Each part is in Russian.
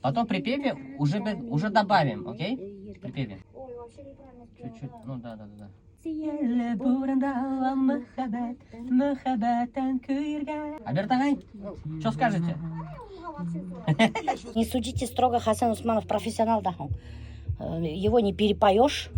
Потом в припеве уже добавим, окей? В припеве. Чуть-чуть, ну да. Альберт Агай, что скажете? Не судите строго, Хасан Усманов профессионал, да. Его не перепоешь.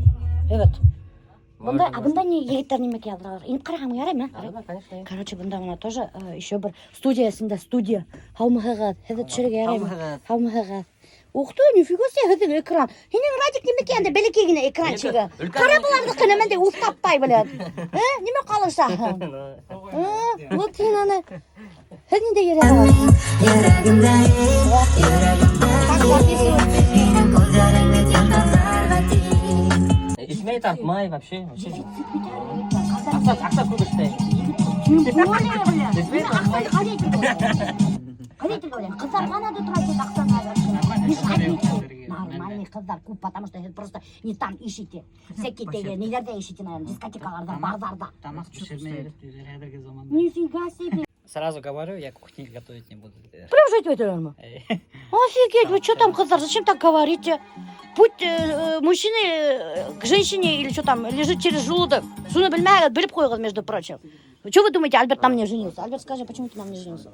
Бунда не егеттер неме алып инеп караган ярай ма? Да, конечно. Короче, бунда мына тоже еще бір студия. Хаумыгат, хәзер төшерергә ярай ма? Хаумыгат. Ух ты, нифига себе, хәзер экран. Һинең радик неме икән дә бәләкәй генә экранчыгы. Кара буларды кына менде ул таппай белән. Неме калыша? Вот син аны. Һәз нидә ярай? Исмей тартмай вообще. Аксап көбірстай. Қыздар ғана да тұрады нормальный қыздар көп, потому что просто не там ищите. Всякие нелерде ищите, наверное, дискотекаларда, базарда. Тамақ пішірмей қазіргі заманда. Нифига себе. Сразу говорю, я кухни готовить не буду. Прям же это нормально. Офигеть, вы что там, қыздар, зачем так говорите? Путь мужчины к женщине или что там лежит через желудок. Суны бельмягат, біліп қойғыз, между прочим. Что вы думаете, Альберт на мне женился? Альберт, скажи, почему ты на мне женился?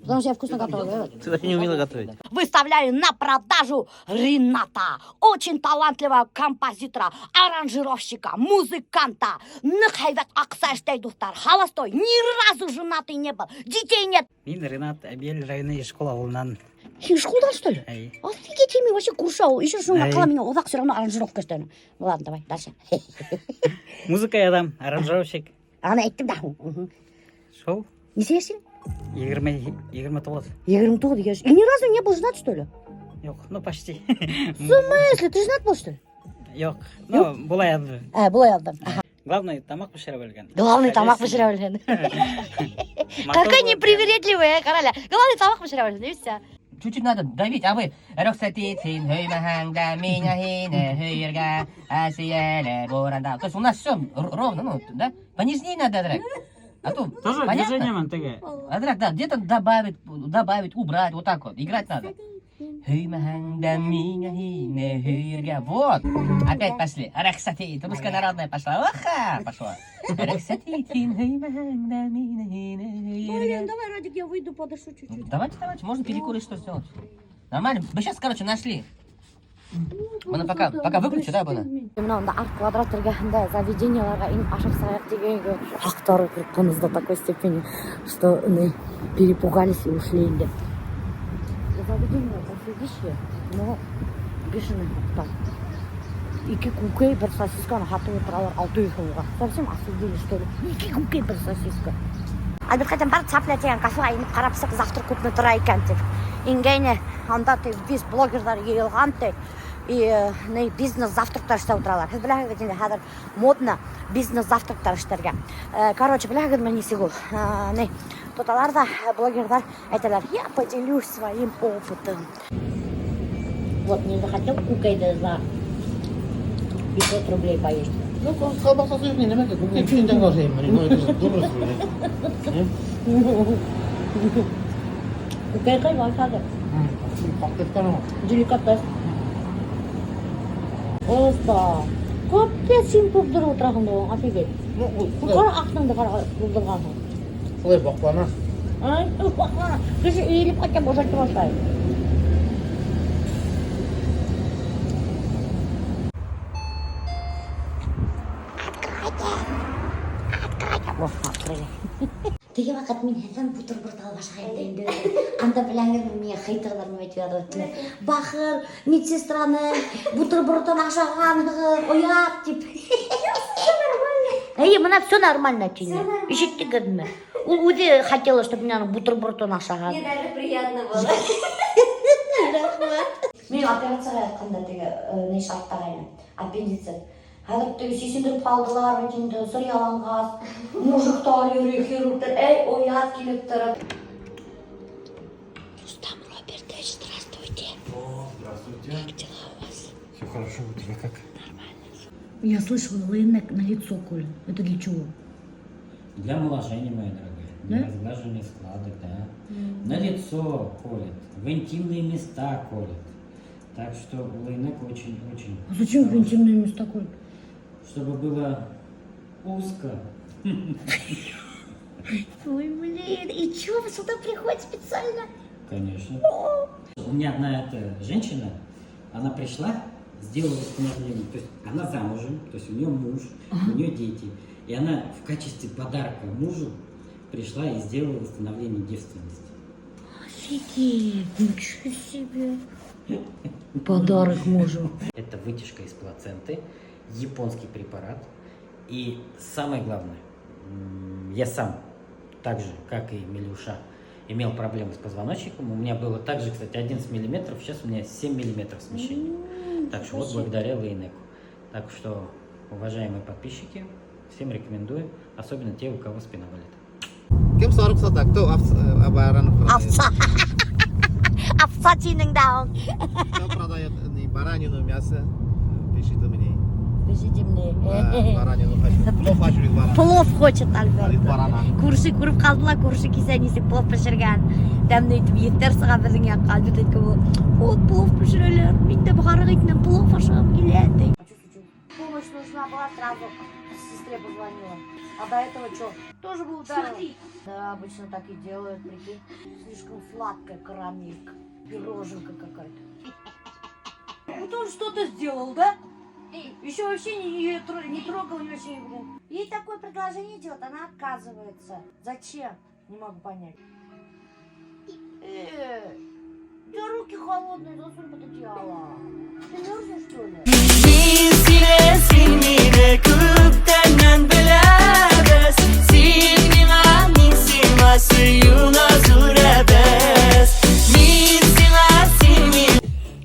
Потому что я вкусно готовлю. Ты не умела готовить. Выставляю на продажу Рената, очень талантливого композитора, аранжировщика, музыканта. Нахайват Аксаштей Дуфтар, холостой, ни разу женатый не был, детей нет. Мен Ренат Әбел районы школа ауылынан. Школдан, что ли? Офигеть, ими вообще курсал. Еще что накала меня увак, все равно аранжировка что ли. Ладно, давай, дальше. Музыка адам, аранжировщик. Ана айттым да. Шоу? Не сесің? 29. 29 ешь. И ни разу не был женат, что ли? Yok, ну почти. В смысле? Ты женат был, что ли? Yok, ну бұлай ады. Былай алдым. Главное, тамақ пішіре білген. Главный тамақ пішіре білген. Какая непривередливая, короля. Главный тамақ пішіре білген, и все. Чуть-чуть надо давить, а вы рөхсәтитсин хөймәһәңдә минә һине һөйергә әсияле буранда. То есть у нас все ровно, ну, да? Понежнее надо, драк. А то Тоже понятно? движением теге. А драк, да, где-то добавить, убрать, вот так вот. Играть надо. Хөймәһәңдә минә һине һөйергә. Вот. Опять пошли. Рөхсәтит. Русская народная пошла. Оха, пошла. Рөхсәтитсин хөймәһәңдә минә һине һөйергә. Давай, Радик, я выйду, подышу чуть-чуть. Давайте, можно перекурить, что сделать. Нормально. Мы сейчас, короче, нашли. Бұны пока выключу, да, бұны? Мынау арт квадрат іргесінде заведенияларға иніп ашып саяқ дегенге ақтары кіріп до такой степени, что перепугались и ушли деп. Заведение офигищее, но бешеный аттар. Екі кукей бір сосисканы хатып отыралар 600 сомға. Совсем офигели, что ли? Екі кукей бір сосиска. Альберт қайтан бар цапля деген кафеға иніп қарап сық завтра көпіне тұра екен деп. Ингейне, анда весь блогерлар елған деп. И бизнес завтрактар істеп отыралар. Сіз біләгіз енді қазір модно бизнес завтрактар іштерге. Короче, біләгіз мен не сигул. Тоталар да блогерлар айталар, я поделюсь своим опытом. Вот, не захотел кукайды за 500 рублей поесть. Ну, колбаса не намеки, кукай чүйінден қалжайым, ну, это же добрый Кукай қай вайсады? Пақтетқаны ма? Деликатес. Оста. Капец сен бұлдырып отырағында оған, офигеть. Қара ақтыңды қара бұлдырғансың. Солай бақпана. Бақпана. Кеше иіліп қайтем бошайтып бастайын. Откройте. Теге вақыт мен әзім бутерброд алып ашайын дайындым. Анда біләңіз мен хейтерлерім өйтіп жатыр. Бақыр, медсестраны бутербродтан ашағанығы оят деп. Мына все нормально тине. Ишеттіңіз ме? Ол өзі хотела, чтобы меня бутербродтан ашаған. Мне даже приятно было. Мен операцияға жатқанда теге шарттар айлы. Аппендицит. Қазір сүйсіндіріп қалдылар, өтінді, сырияланғаз, мужықтар, хирургтар, оят келіп тұрып. Рустам Робертович, здравствуйте. О, здравствуйте. Как дела у вас? Все хорошо, у тебя как? Нормально. Я слышала, вы на лицо, Коля. Это для чего? Для омоложения, моя дорогая. Для разглаживания складок, да. На лицо колет, в интимные места колет. Так что лайнек очень-очень... А зачем в интимные места колют? Чтобы было узко. Ой, блин, и чё, вы сюда приходите специально? Конечно. У меня одна эта женщина, она пришла, сделала восстановление, то есть она замужем, то есть у нее муж, у нее дети. И она в качестве подарка мужу пришла и сделала восстановление девственности. Офигеть, ничего себе. Подарок мужу. Это вытяжка из плаценты, японский препарат. И самое главное, я сам, так же, как и Милюша, имел проблемы с позвоночником. У меня было также, кстати, 11 миллиметров, сейчас у меня 7 миллиметров смещения. Так что вот благодаря Лейнеку. Так что, уважаемые подписчики, всем рекомендую, особенно те, у кого спина болит. Кем сарык сатак, кто обаран Овца. Овца Тининдаун. Кто продает баранину, мясо, пишите мне. Пишите мне. Баранину хочу. Плов хочу из барана. Плов хочет, Из Альберт. барана. Көрші көріп қалдыла, көрші кесенесі плов пішірген. Дәмнейтіп еттер сыға бірдеңе қалды дедікі бұл. От плов пішірелер, мен де бұғарық етінен плов ашығым келеді. Помощь нужна была, сразу сестре позвонила. А до этого что? Тоже был ударил. Да, обычно так и делают, прикинь. Слишком сладкая карамелька. Пироженка какая-то. Вот он что-то сделал, да? Еще вообще не трогал, не вообще не... Ей такое предложение делать, она отказывается. Зачем? Не могу понять. У тебя руки холодные, засунь под одеяло. Ты мерзнешь, что ли?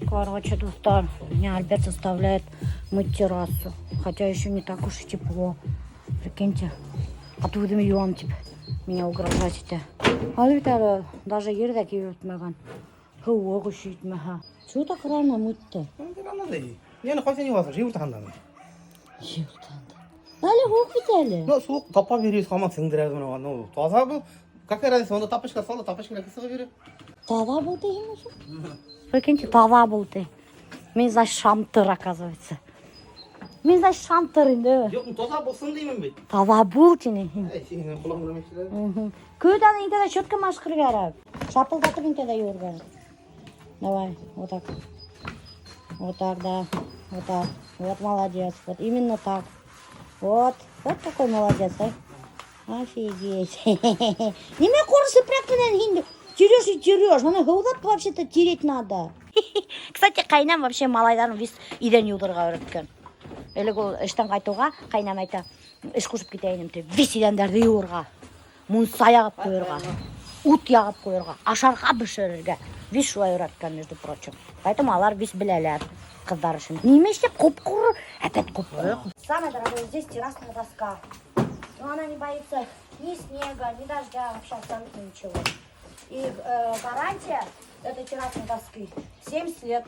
Короче, достал. Меня Альберт заставляет мыть террасу. Хотя еще не так уж и тепло. Прикиньте. Оттуда миллион типа. Меня угрожаете. Альберт даже ерде киютмаган. Хауа кушитмаха. Чего так рано мыть-то? Yani koysa ne var? Живут хандан. Yurtanda. Дали хук битали. Ну, суық тапа бересіз, қаман сіңдіреді мына. Ну, таза бұл. Как раз онда тапочка салды, тапочка кісіға береді. Таза был ты, Емеша? Прикиньте, таза был ты. Мен, значит, шамтыр, оказывается. Мен, значит, шамтыр енді. Жоқ, таза болсын деймін бет. Таза был тені. Сенің құлағың өлмекшілер. Көйдан интеда щетка машқыр гарап. Шапылдатып интеда юрган. Давай, вот так. Вот так, да. Вот так. Вот молодец. Вот именно так. Вот. Вот такой молодец, да? Офигеть. Неме корысы практинен хинди. Терешь и терешь. Она гауdat вообще-то тереть надо. Кстати, қайнам вообще малайдарын вис иден юдырға өреткен. Элек ол іштен қайтуға, қайнам айта, іш қушып кетейінім те, вис идендерді юырға, мұнса яғып қойырға, ут яғып қойырға, ашарға бішірірге. Вис шулай өреткен, между прочим. Поэтому алар вис білелер қыздар үшін. Неме істеп құп-құр, опять құп-құр. Самое дорогое, здесь террасная доска. Но она не боится ни снега, ни дождя, вообще абсолютно ничего. И гарантия этой террасной доски 70 лет.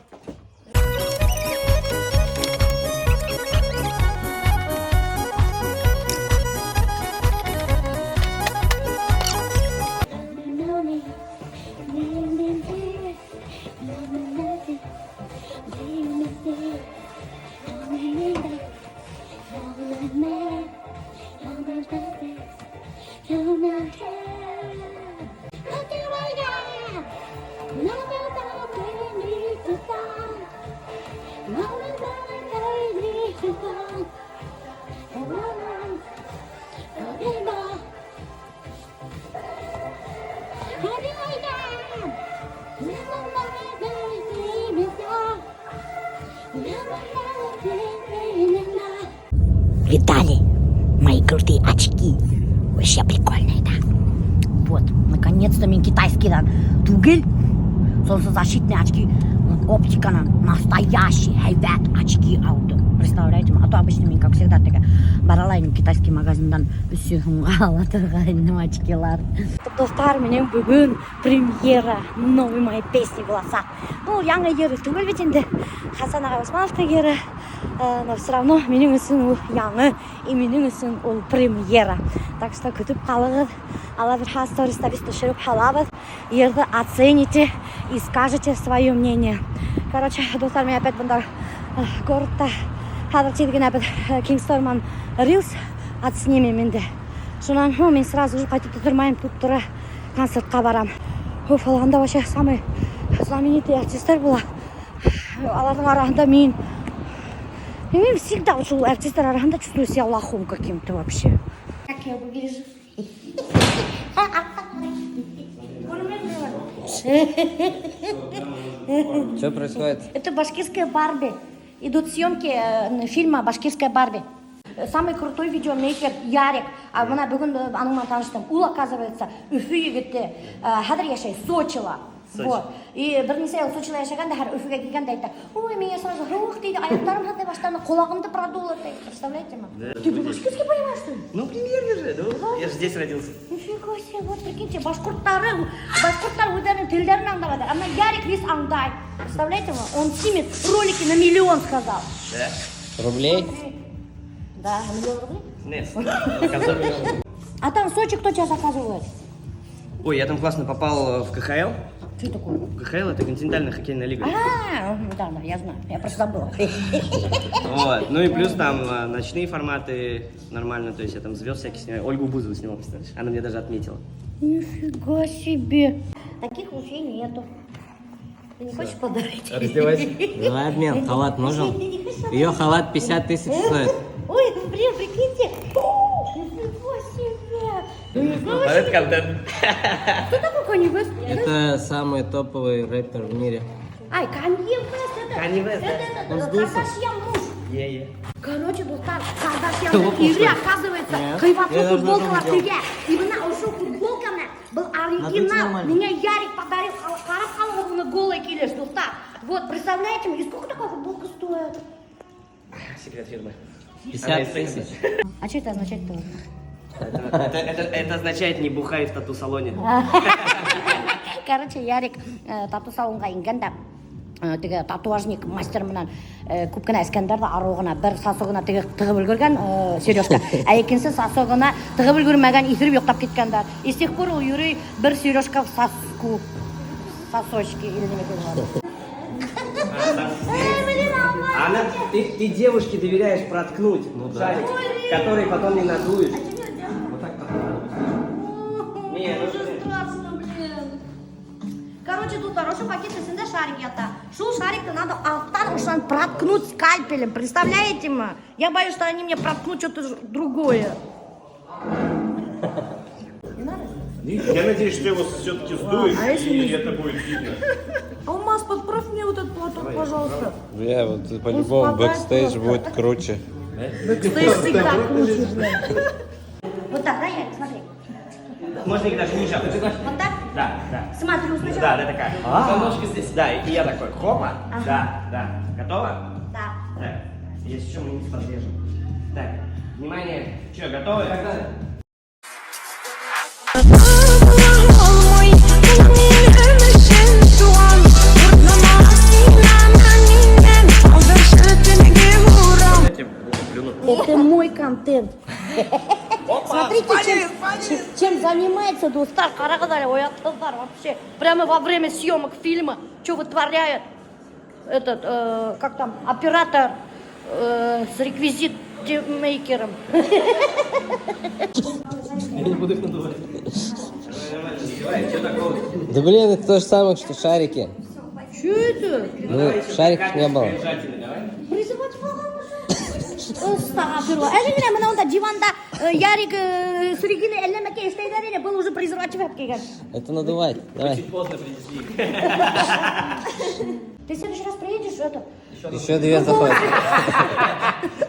Видали мои крутые очки? Вообще прикольные, да? Вот, наконец-то мне китайский дан тугель. Солнцезащитные очки. Оптика настоящие, хайват очки алды. Представляете? А то обычно мне, как всегда, такая баралайным китайский магазиндан алатыргайным очкилар. Достар, менен бүгүн премьера новой моей песни «Голоса». Ну, яңа ері түгел бит инде. Хасан Аға Османовтың ері. Но все равно менің үшін ол яңы, и менің үшін ол премьера. Так что күтіп қалыңыз. Ала бір сториста біз түшіріп қалабыз. Ерді оцените и скажете свое мнение. Короче, достар, мен опять бұнда городта қазір тегін опять Кингсторман Рилс отснимем енді. Шунан, мен сразу уже қайтып тұрмайым, тут тұра концертқа барам. Алғанда вообще самый знаменитый артистер была. Алардың арасында мен всегда вот артистер арасында чувствую себя лохом каким-то вообще. Как я выгляжу? Что происходит? Это башкирская Барби. Идут съемки фильма «Башкирская Барби». Самый крутой видеомейкер Ярик. А мына бүгін аныңмен таныштым. Ул, оказывается, Үфі егітті. Хадыр яшай, Сочила. Вот. И бірнесе ел Сочила яшаганда, һәр Үфіге келгенде айтты. Ой, мен сразу рух дейді, аяқтарым хаттай баштаны, қолағымды продуло дейді. Представляете ма? Ты по-башкирски понимаешь, что ли? Ну, примерно же, ну, я же здесь родился. Нифига себе, вот прикиньте, башқұрттар өздерінің тілдерін аңдаватыр. Ана Ярик весь аңдай. Представляете ма? Он снимет ролики на 1 000 000, сказал. Да. Рублей? Да, 1 000 000 рублей. Нет. А там в Сочи кто тебя заказывает? Ой, я там классно попал в КХЛ. Что такое? КХЛ — это континентальная хоккейная лига. Да, я знаю, я просто забыла. Вот. Ну и плюс там ночные форматы нормально, то есть я там звезд всяких снимаю. Ольгу Бузову снимал, представляешь? Она мне даже отметила. Нифига себе. Таких ушей нету. Ты не хочешь подарить? Раздевайся. Давай обмен, халат нужен? Ее халат 50 000 стоит. Ой, блин, прикиньте. Нифига себе. Это контент. Кто такой Kanye West? Это самый топовый рэпер в мире. Ай, Kanye West, это... Kanye West, Это Кардашьян муж. Е-е. Короче, достар, Кардашьян Ири, оказывается, хайватный футболкалар тиге. И мына ушу футболканы был оригинал. Меня Ярик подарил, қарап қалыңыз оны голый келеш, достар. Вот, представляете, и сколько такая футболка стоит? Секрет фирмы. 50 000. А что это означает-то? Это означает не бухай в тату-салоне. Короче, Ярик тату салонға енгенде теге татуажник мастер менен көп кенә Искәндәрдә арыгына бер сасыгына теге тыгып өлгергән сережка. Ә икенче сасыгына тыгып өлгермәгән исереп йоктап киткәндәр. И с тех пор ул йөри бер сережка в соску. Сосочки или не говорю. Анна, ты девушке доверяешь проткнуть шарик, который потом не надуешь. Вот так проткнуть. Не, ну Страшно, блин. Короче, тут хороший пакет, если шарик ята. Шул шарик-то надо алтар ушан проткнуть скальпелем, представляете, ма? Я боюсь, что они мне проткнут что-то другое. Я надеюсь, что его все-таки сдуешь, и это будет видно. Алмаз, подправь мне вот этот платок, пожалуйста. Бля, вот по-любому бэкстейдж будет круче. Бэкстейдж всегда круче, блин. Вот так, да, Ярик, смотри. можно их даже ниже. Вот так? Да, да. Смотрю сначала. Да, да, такая. Ножки здесь. Да, и я такой, хопа. Да, да. Готово? Да. Так. Если что, мы не подрежем. Так, внимание. Что, готовы? Это мой контент. Смотрите, чем занимается Достар Карагазаль, ой, Достар вообще. Прямо во время съемок фильма, что вытворяет этот, как там, оператор с реквизит-мейкером. Я не буду их надувать. Да блин, это то же самое, что шарики. Что это? Ну, шариков не было. Призывать Стағафирулла. Әжеңіне мына онда диванда Ярик с Региной әлемәке істейдер был уже презерватив әп келген. Это надувать. Давай. Поздно принесли. Ты в следующий раз приедешь, это? Еще 2 заходят.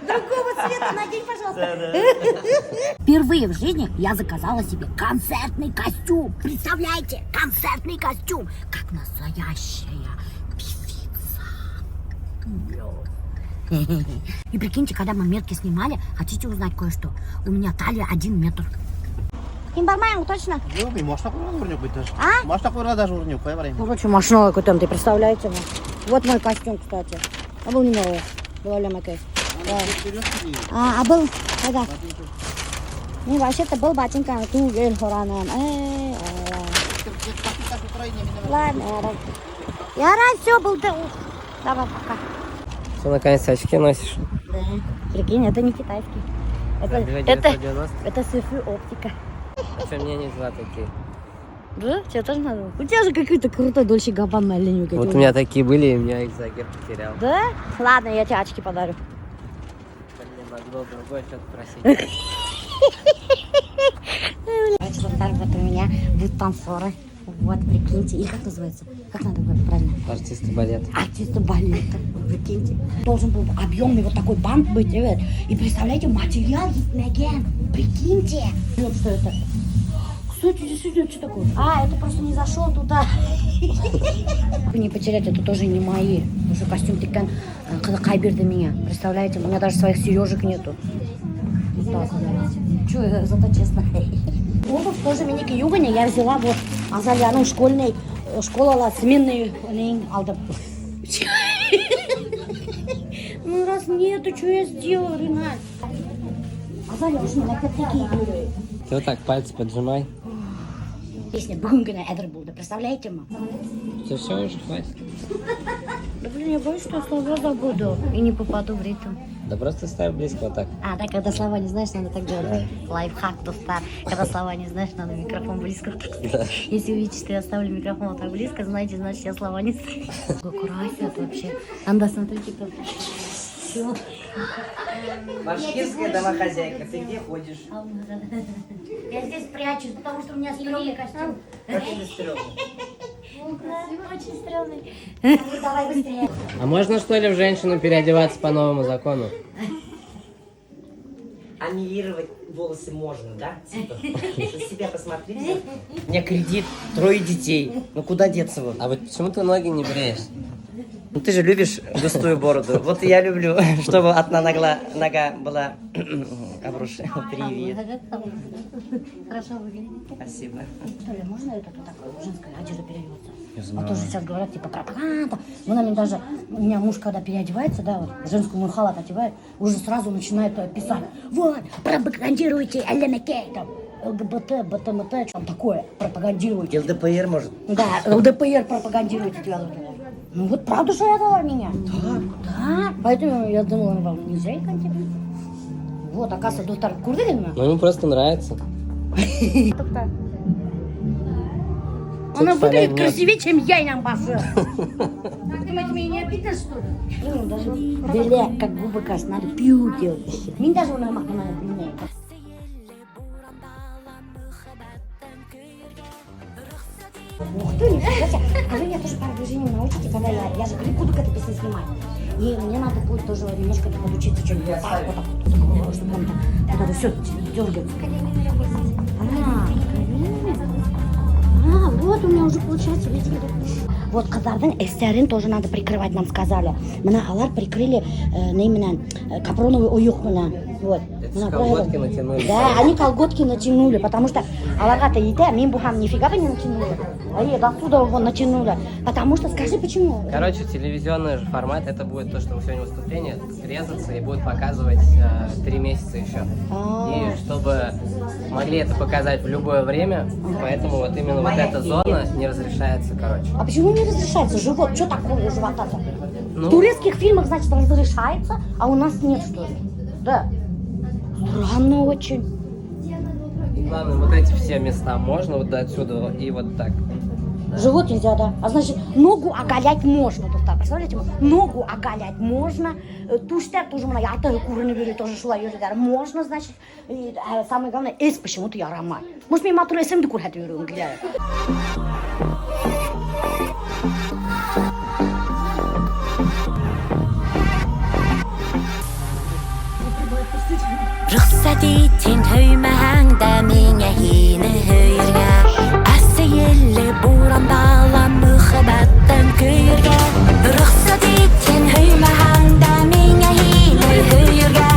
Другого цвета надень, пожалуйста. Впервые в жизни я заказала себе концертный костюм. Представляете? Концертный костюм. Как настоящая певица. И прикиньте, когда мы метки снимали, хотите узнать кое-что? У меня талия 1 метр. Бармаем, точно? Жоқ, машина қойған өрнек будет даже. А? Машина қойға даже өрнек қоя барайын. Короче, машина какой-то, ты представляете? Вот мой костюм, кстати. А был не новый. Лолемакай. А был, когда? Ну, вообще-то был ботинка, ту гель хораном. Ладно, я рад, все был. Давай, пока. Что, наконец, очки носишь? Да. Прикинь, это не китайский. Это сыфы оптика. А что, мне не взяла такие? Да? Тебе тоже надо? У тебя же какой-то крутой Дольче Габбана маленький. Вот у меня такие были, и меня их Загир потерял. Да? Ладно, я тебе очки подарю. Мне могло другое что-то просить. Короче, вот у меня будут танцоры. Вот, прикиньте. Или как называется? Как надо говорить правильно? Артисты балета. Артисты балета. Прикиньте. Должен был объемный вот такой бант быть. И представляете, материал Меген. Прикиньте. Вот что это. Кстати, действительно, что такое? А, это просто не зашел туда. Не потерять, это тоже не мои. Потому что костюм тикан кайбер до меня. Представляете, у меня даже своих сережек нету. Вот так вот. Че, зато честно. Обувь тоже миники югане я взяла вот Азалияның школьный школала сменный алдым. Ну раз нету, что я сделала, Ренат? Азалия уже на такие. Ты вот так пальцы поджимай. Песня «Бунгана Эдер» была, представляете, мам? Все уже хватит. Да блин, я боюсь, что я слова забуду и не попаду в ритм. Да просто ставь близко вот так. А, да, когда слова не знаешь, надо так делать. Лайфхак, достар. Когда слова не знаешь, надо микрофон близко. Да. Если увидите, что я ставлю микрофон вот так близко, знаете, значит, я слова не знаю. Какой красит вообще. Анда, смотрите, как... Все. Башкирская домохозяйка, ты где ходишь? Я здесь прячусь, потому что у меня стрёмный костюм. Как это стрёмно? Очень стрёмный. Давай быстрее. А можно что ли в женщину переодеваться по новому закону? Аннигилировать волосы можно, да? Типа, на себя посмотри. У меня кредит, 3 детей. Ну куда деться вот? А вот почему ты ноги не бреешь? Ну ты же любишь густую бороду. Вот и я люблю, чтобы одна нога была обрушена. Привет. Хорошо выглядите. Спасибо. Что ли, можно это вот так женская одежда переодеваться? А то же сейчас говорят, типа, пропаганда. Ну, на меня даже, у меня муж, когда переодевается, да, вот, женскую мой халат одевает, уже сразу начинает писать, вот, пропагандируйте ЛМК, там, ЛГБТ, БТМТ, там такое, пропагандируйте. ЛДПР может? Да, ЛДПР пропагандируйте. Ну вот правда же это меня? Да. Да, поэтому я думала, вам нельзя их контактировать. Вот, оказывается, доктор Курдыгина. Ну ему просто нравится. Она выглядит красивее, чем я и нам базы. Думаете, мне не обидно, что ли? Ну, даже беля, как губы красить, надо пью делать. Мне даже у нас надо поменять. Ух ты, нифига себе. А вы меня тоже пару движений научите, когда я же клип буду к этой песне снимать. И мне надо будет тоже немножко подучиться что-нибудь вот так, чтобы он там куда-то все дергается. Вот у меня уже получается, видите. Вот Казардын эстерин тоже надо прикрывать, нам сказали. Мына алар прикрыли именно капроновый уюк мына. Вот. Колготки натянули. Да, они колготки натянули, потому что аларгата еда, мин бухам нифига бы не натянули. Они отсюда его натянули. Потому что, скажи, почему? Короче, телевизионный же формат, это будет то, что мы сегодня выступление срезаться и будет показывать 3 месяца еще. И чтобы могли это показать в любое время, поэтому вот именно вот эта зона не разрешается, короче. А почему не разрешается? Живот, что такое у живота-то? Ну, В турецких фильмах, значит, разрешается, а у нас нет, что ли? Да. Странно очень. и главное, вот эти все места можно вот до отсюда и вот так. Живот нельзя, да. А значит, ногу оголять можно. Тут, представляете, ногу оголять можно. Туштер тоже можно. Ярты курыны берет, тоже шла юридер. Можно, значит. И, самое главное, эс почему-то ярамай. Может, мне матуру эсэм де курхат юрю, гля. Рөхсат итийн хоймаанда меня хийнэ хоёрга асэйлэ бурандала мөхбаттан кöyрга Рөхсат итийн хоймаанда меня хийнэ хоёрга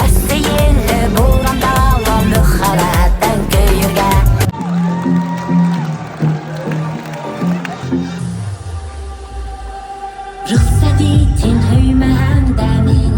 асэйлэ бурандала мөхбаттан кöyрга Рөхсат итийн хоймаанда меня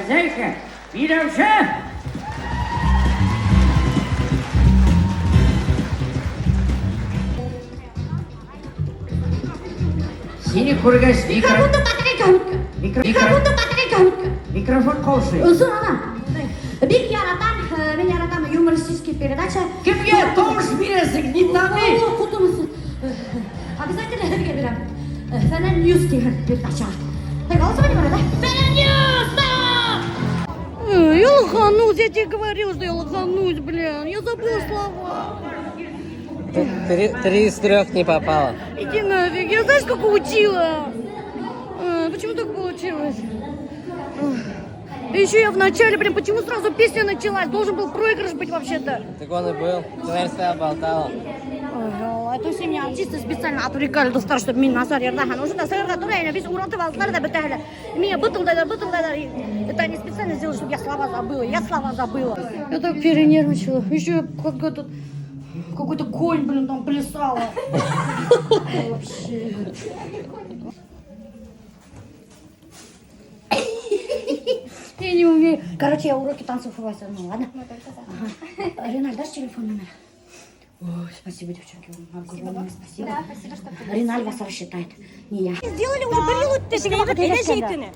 Хозяйка, Милюша! Синий кургас, микрофон колши. Бик яратам, мен яратам юмористические передачи. Кемге томш бересің, не тами? Обязательно бізге берем. Фэнэн Ньюс деген передача. Голосование бар, да? Фэнэн Ньюс, да! Я лоханусь, я тебе говорила, что я лоханусь, блин. Я забыла слова. 3 из 3 не попало. Иди нафиг, я знаешь, как учила? Почему так получилось? И еще я вначале, блин, почему сразу песня началась? Должен был проигрыш быть вообще-то. Так он и был. Ты, наверное, стоял, болтала. Ага, это все меня артисты специально отвлекали, достаточно, чтобы меня насар ердахан. Уже насар ердахан, весь уроты волкары да бетали. Меня бытылдайдар. Это они специально сделали, чтобы я слова забыла. Я так перенервничала. Еще какой-то конь, блин, там плясала. Вообще. Я не умею. Короче, я уроки танцев у вас одну, ладно? Ага. Реналь, дашь телефон номер? Ой, спасибо, девчонки, вам огромное спасибо. Да, спасибо, что ты. Реналь вас рассчитает, не я. Сделали уже бір ел өтті жейтіні.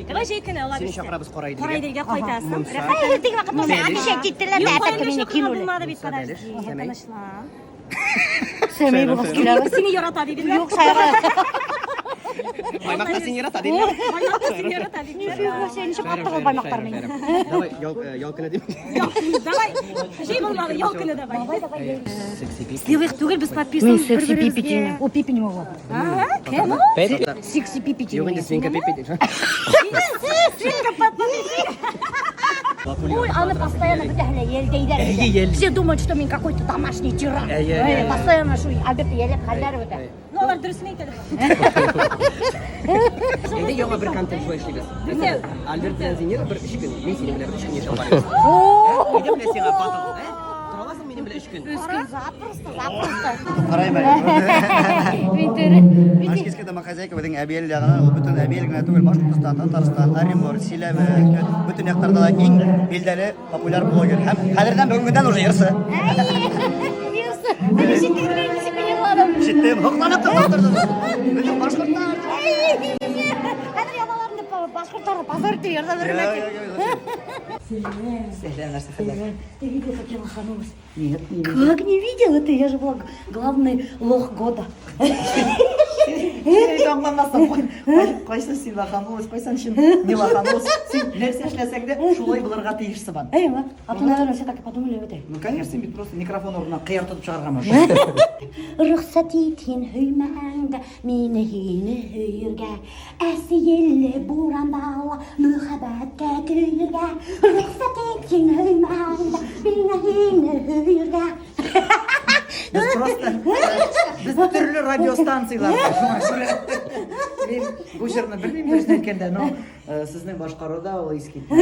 Давай жейтіні, ала берсе. Қарайды, қойтасың. Тегі вақыт болса, обещать титтілер де әпәтті мені кинули. Болмады бит, подожди. Тынышлан. Сәмей болғыз келәбі. Сені ярата дейді. Жоқ, сайға. Баймақта сен ярата дейді. Баймақта сені ярата дейді. Нифига себе, неше қатты ғой баймақтармен. Давай, елкіні деймін. Давай, жей болмады, елкіні давай. Сливых түгел біз подписаны. Мен секси пипи деймін. О, пипи не могла. Кем ол? Секси пипи деймін. Yok önce свинка пипи дейді. Свинка подписчик. Ой, она постоянно елдейдер. Все думают, что мен какой-то домашний тиран. Постоянно шу, Альберт елеп қалдары өті. Ну, олар дұрысын айтады. Енді yoga бір контент шоу işleyeceğiz. Mesela Albert пен Зинер бір 3 күн. Мен сені білер 3 күн ешқал барамыз. Үйде біле сен батыл. Тұра аласың менен біле 3 күн. Запросто. Қараймын. Ашкеске домохозяйка біздің әбиелі жағынан, ол бүтін әбиелі ғана түгел, Башқұртстан, Татарстан, Оренбур, Силебі, бүтін яқтарда ең белгілі популяр блогер. Һәм қазірден бүгінгіден уже ерсі. Жеттім, ұқланып тұрдыңыз. Біздің Башқұрттар. Қазір ябаларымды башқұрттары позорите ерді бірімәке. Ты видел, как я лоханулась? Нет, не видел. Как не видел? Это я же была главный лох года. Сен аңламасың ғой. Қайсы сен лаханулась, қайсан шын не лаханулась. Сен нәрсе эшләсәң дә шулай булырга тиешсе бар. Ма? А то, наверное, все так и подумали в этой. Ну, конечно, сен бит просто микрофон орнына қияр тотып чыгарган можеш. Рөхсәт итен хөймәңдә мине һине һөйергә. Әсиелле бурандала мөхәббәткә көйергә. Рөхсәт итен хөймәңдә мине һине һөйергә. Biz türlü radiostansiyalarda мен bu жерне білмеймін дұрысын әйткәндә, но сезнең башкаруда ул искиткән.